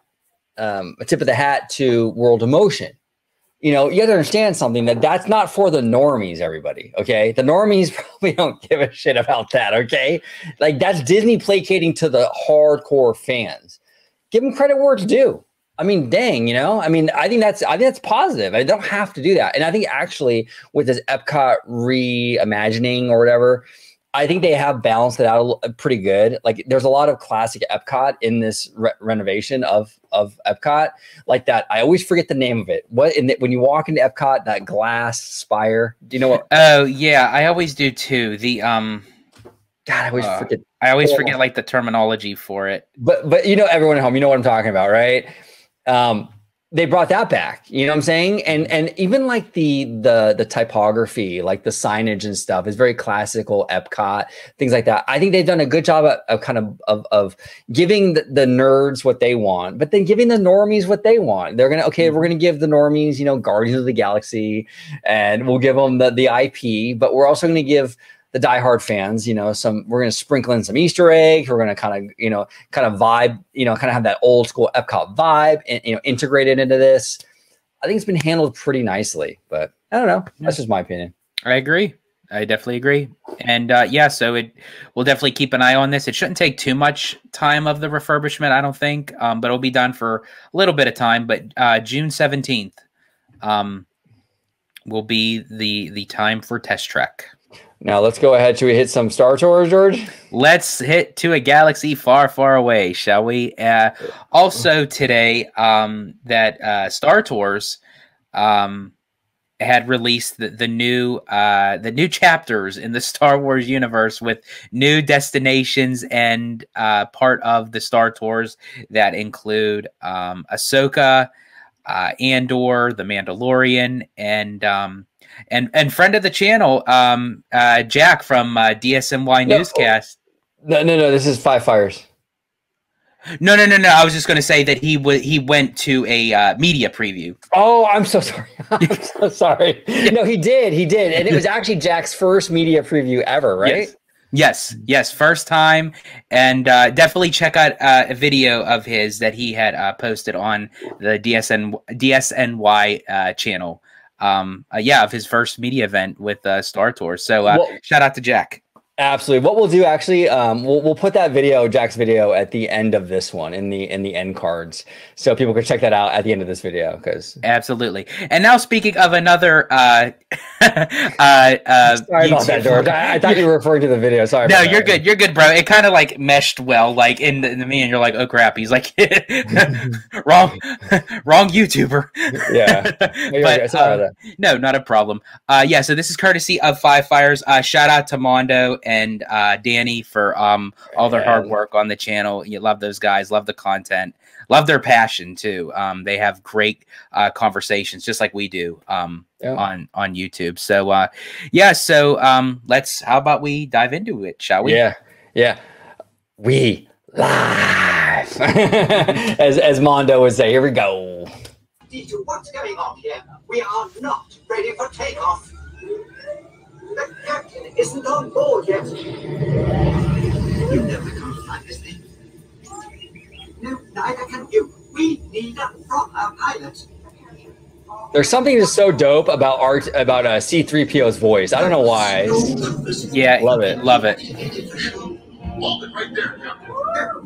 a tip of the hat to World of Motion. You know, you have to understand something that's not for the normies, everybody. Okay. The normies probably don't give a shit about that. Okay. Like that's Disney placating to the hardcore fans. Give them credit where it's due. I mean, dang, you know, I mean, I think that's positive. I don't have to do that. And I think actually with this Epcot reimagining or whatever, I think they have balanced it out pretty good. Like there's a lot of classic Epcot in this renovation of Epcot, like that. I always forget the name of it. When you walk into Epcot, that glass spire. Do you know what? Oh yeah, I always do too. God, I always forget. I always forget like the terminology for it. But you know, everyone at home, you know what I'm talking about, right? They brought that back, you know what I'm saying? And even like the typography, like the signage and stuff is very classical Epcot, things like that. I think they've done a good job of kind of giving the nerds what they want, but then giving the normies what they want. They're we're gonna give the normies, you know, Guardians of the Galaxy, and we'll give them the IP, but we're also gonna give the diehard fans, you know, we're going to sprinkle in some Easter eggs. We're going to kind of vibe, you know, kind of have that old school Epcot vibe and, you know, integrated into this. I think it's been handled pretty nicely, but I don't know. That's just my opinion. I agree. I definitely agree. And yeah, so we'll definitely keep an eye on this. It shouldn't take too much time of the refurbishment, I don't think, but it'll be done for a little bit of time. But June 17th will be the time for Test Trek. Now let's go ahead. Should we hit some Star Tours, George? Let's hit to a galaxy far, far away, shall we? Also today, that Star Tours had released the new chapters in the Star Wars universe with new destinations and part of the Star Tours that include Ahsoka, Andor, the Mandalorian, and friend of the channel, Jack from DSMY Newscast. No. This is Five Fires. No. I was just going to say that he went to a media preview. Oh, I'm so sorry. I'm so sorry. No, he did, and it was actually Jack's first media preview ever, right? Yes, first time, and definitely check out a video of his that he had posted on the DSNY channel. Of his first media event with Star Tours. So shout out to Jack. Absolutely. What we'll do actually, we'll put that video, Jack's video, at the end of this one in the end cards, so people can check that out at the end of this video. Because absolutely. And now speaking of another, sorry about that, George. I thought you were referring to the video. Sorry. No, you're good. You're good, bro. It kind of like meshed well, like in the me, and you're like, oh crap. He's like, wrong YouTuber. Yeah. But, sorry about that. No, not a problem. Yeah. So this is courtesy of Five Fires. Shout out to Mondo and Danny for all their hard work on the channel. You love those guys, love the content, love their passion too. They have great conversations just like we do on YouTube. So how about we dive into it, shall we? Yeah. We live. as Mondo would say, here we go. What's going on here? We are not ready for takeoff. The captain isn't on board yet. You never come to find this thing. No, neither can you. We need a proper pilot. There's something just so dope about C-3PO's voice. I don't know why. Yeah, love it. Hold it right there, Captain.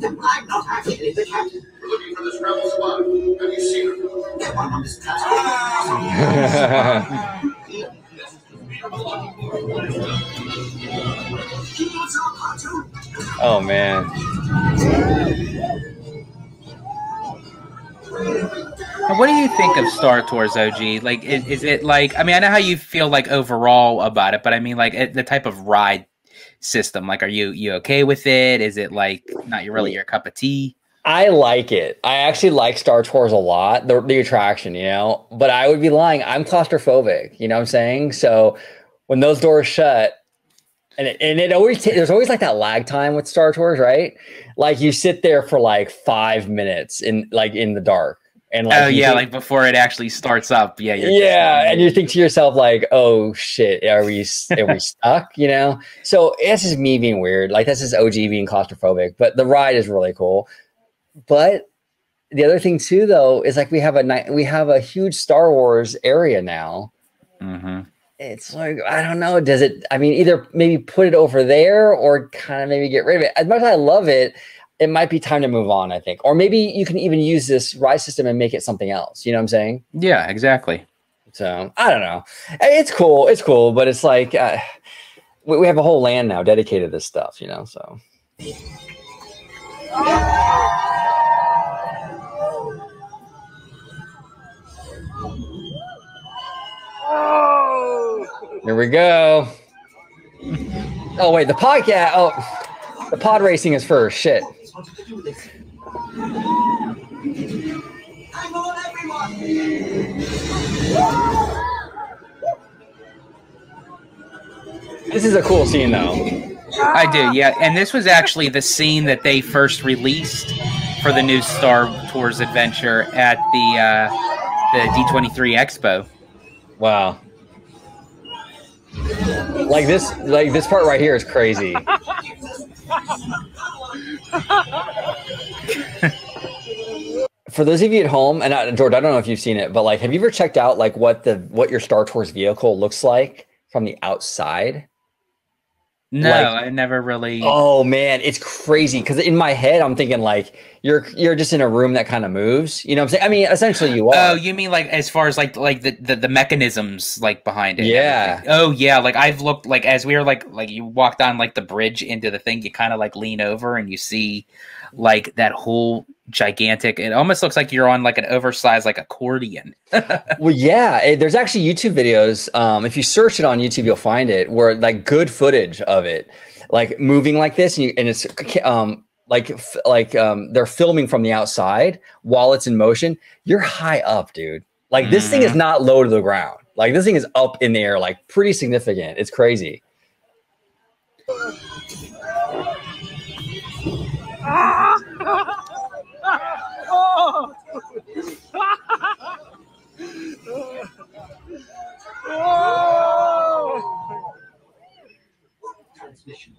I'm not actually the captain. We're looking for this rebel spy. Have you seen her? Get one on this Oh man. What do you think of Star Tours, OG? Like, is it like? I mean, I know how you feel like overall about it, but I mean, like the type of ride system. Like, are you okay with it? Is it like not really your cup of tea? I like it. I actually like Star Tours a lot, the attraction, you know. But I would be lying. I'm claustrophobic. You know what I'm saying? So when those doors shut, and it always there's always like that lag time with Star Tours, right? Like you sit there for like 5 minutes in the dark. And oh yeah, like before it actually starts up. Yeah. And you think to yourself like, oh shit, are we stuck? You know. So this is me being weird. Like this is OG being claustrophobic, but the ride is really cool. But the other thing too, though, is like we have a huge Star Wars area now. Mm-hmm. It's like, I don't know. Does it? I mean, either maybe put it over there or kind of maybe get rid of it. As much as I love it, it might be time to move on, I think. Or maybe you can even use this ride system and make it something else. You know what I'm saying? Yeah, exactly. So I don't know. It's cool. It's cool, but it's like we have a whole land now dedicated to this stuff. You know, so. Here we go. Oh wait, the podcast. Oh, the pod racing is first. Shit. Come on, everyone! This is a cool scene, though. I do, yeah. And this was actually the scene that they first released for the new Star Tours adventure at the D23 Expo. Wow. Like this part right here is crazy. For those of you at home, and George, I don't know if you've seen it, but like, have you ever checked out like what your Star Tours vehicle looks like from the outside? No, like, I never really. Oh man, it's crazy because in my head I'm thinking like you're just in a room that kind of moves. You know what I'm saying? I mean, essentially you are. Oh, you mean like as far as like the mechanisms like behind it? Yeah. Oh yeah, like I've looked like as we were like you walked on like the bridge into the thing, you kind of like lean over and you see like that whole gigantic. It almost looks like you're on like an oversized like accordion. Well, yeah, there's actually YouTube videos. If you search it on YouTube, you'll find it where like good footage of it, like moving like this, and it's they're filming from the outside while it's in motion. You're high up, dude. Like this thing is not low to the ground. Like this thing is up in the air, like pretty significant. It's crazy. Transmission.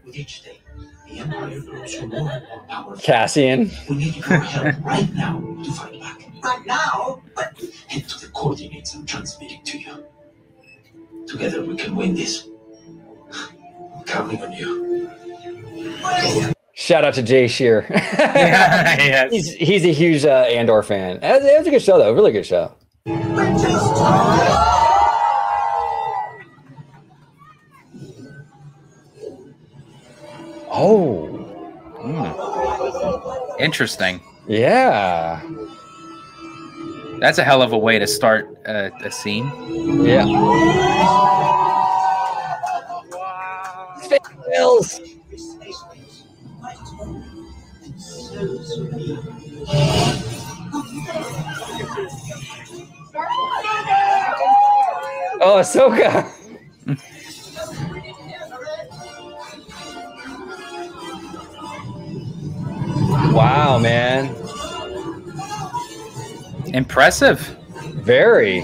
With each day, the Empire grows for more and more powerful. Cassian. We need your help right now to fight back. Right now? But head to the coordinates I'm transmitting to you. Together we can win this. I'm counting on you. Shout out to Jay Shear. Yeah, he's a huge Andor fan. It was a good show, though. Really good show. Oh. Interesting. Yeah. That's a hell of a way to start a scene. Yeah. Fails. Oh, Ahsoka. Wow, man. Impressive. Very.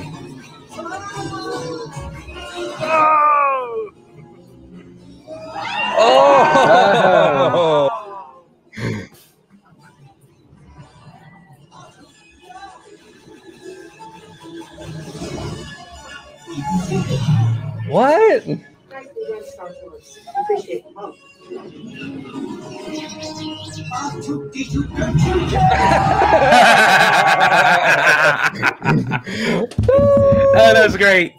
Oh. What? Appreciate it. Oh, that was great.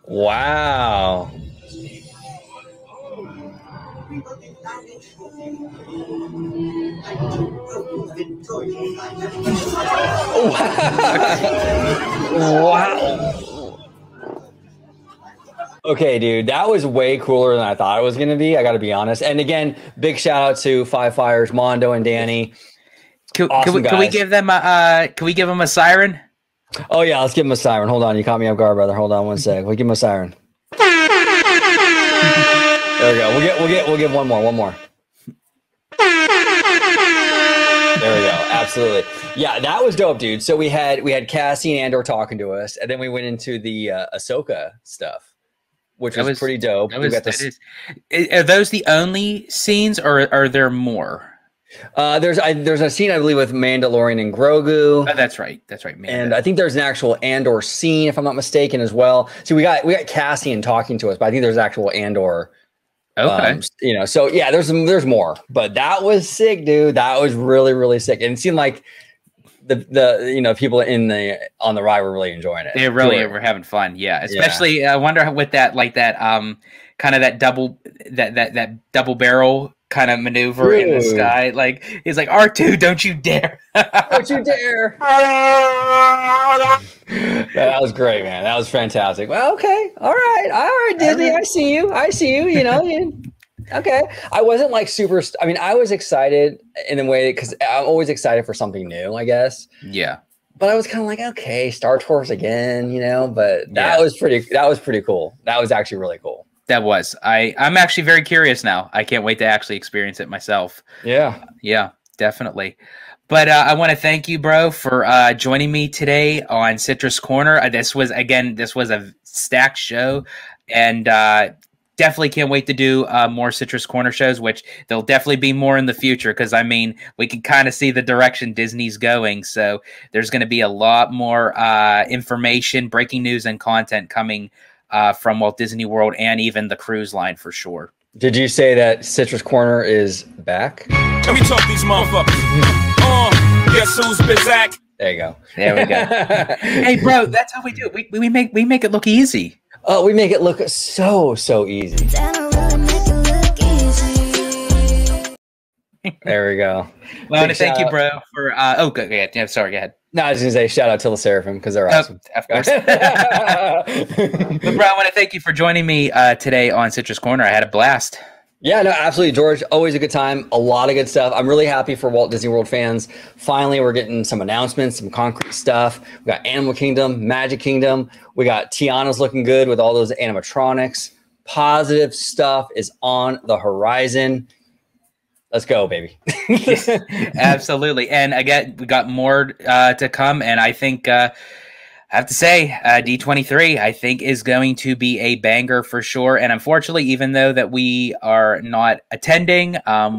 Wow. Wow. Okay, dude, that was way cooler than I thought it was going to be. I got to be honest. And again, big shout out to Five Fires, Mondo and Danny. Can we give them a siren? Oh yeah, let's give him a siren. Hold on, you caught me off guard, brother. Hold on one sec. We'll give him a siren. There we go. We'll get one more. There we go. Absolutely. Yeah, that was dope, dude. So we had Cassie and Andor talking to us, and then we went into the Ahsoka stuff, which was pretty dope. Are those the only scenes, or are there more? There's a scene, I believe, with Mandalorian and Grogu. Oh, that's right. And I think there's an actual Andor scene, if I'm not mistaken, as well. So we got Cassian talking to us, but I think there's actual Andor. Okay. So yeah, there's more, but that was sick, dude. That was really, really sick. And it seemed like the people on the ride were really enjoying it. They really were having fun. Yeah. Especially, I wonder with that, kind of that double barrel kind of maneuver in the sky. Like, he's like, R2, don't you dare. Don't you dare. That was great, man. That was fantastic. Well, okay. All right, Disney. I see you. Okay. I wasn't like super. I was excited in a way because I'm always excited for something new, I guess. Yeah. But I was kind of like, okay, Star Tours again, But that was pretty cool. That was actually really cool. That was. I'm actually very curious now. I can't wait to actually experience it myself. Yeah. Yeah, definitely. But I want to thank you, bro, for joining me today on Citrus Corner. This was a stacked show, and definitely can't wait to do more Citrus Corner shows, which there'll definitely be more in the future because, we can kind of see the direction Disney's going. So there's going to be a lot more information, breaking news, and content coming from Walt Disney World and even the cruise line for sure. Did you say that Citrus Corner is back? Let me talk these motherfuckers. Guess who's Bizak? There you go. There we go. Hey, bro, that's how we do it. We make it look easy. Oh, we make it look so easy. There we go. Well, I want to thank you, bro, for good. Yeah, sorry, go ahead. No, I was going to say shout out to the Seraphim because they're awesome. Of course. But, bro, I want to thank you for joining me today on Citrus Corner. I had a blast. Yeah, no, absolutely, George. Always a good time. A lot of good stuff. I'm really happy for Walt Disney World fans. Finally, we're getting some announcements, some concrete stuff. We got Animal Kingdom, Magic Kingdom. We got Tiana's looking good with all those animatronics. Positive stuff is on the horizon. Let's go, baby. Absolutely. And again, we got more to come. And I think I have to say, D23, I think, is going to be a banger for sure. And unfortunately, even though that we are not attending,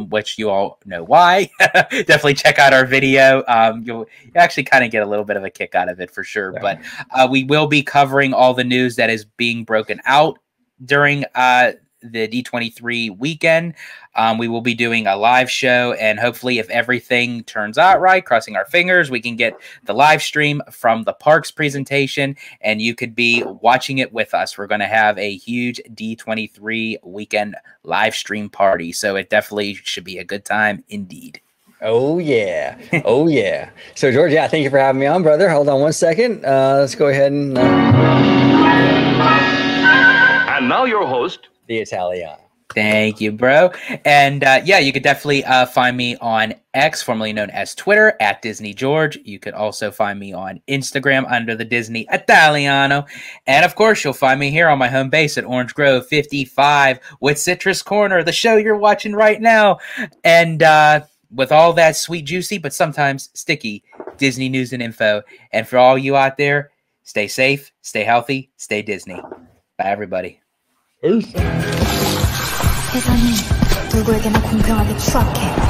which you all know why, definitely check out our video. You'll actually kind of get a little bit of a kick out of it for sure. Yeah. But we will be covering all the news that is being broken out during the D23 weekend. We will be doing a live show, and hopefully, if everything turns out right, crossing our fingers, we can get the live stream from the parks presentation, and you could be watching it with us. We're going to have a huge D23 weekend live stream party, so it definitely should be a good time indeed. Oh, yeah. Oh, yeah. So, George, thank you for having me on, brother. Hold on one second. Let's go ahead and... And now your host, the Italiano. Thank you, bro. And you could definitely find me on X, formerly known as Twitter, at Disney George. You could also find me on Instagram under the Disney Italiano. And of course, you'll find me here on my home base at Orange Grove 55 with Citrus Corner, the show you're watching right now. And with all that sweet, juicy, but sometimes sticky Disney news and info. And for all you out there, stay safe, stay healthy, stay Disney. Bye, everybody. Peace. 세상이 누구에게나 공평하게 추악해.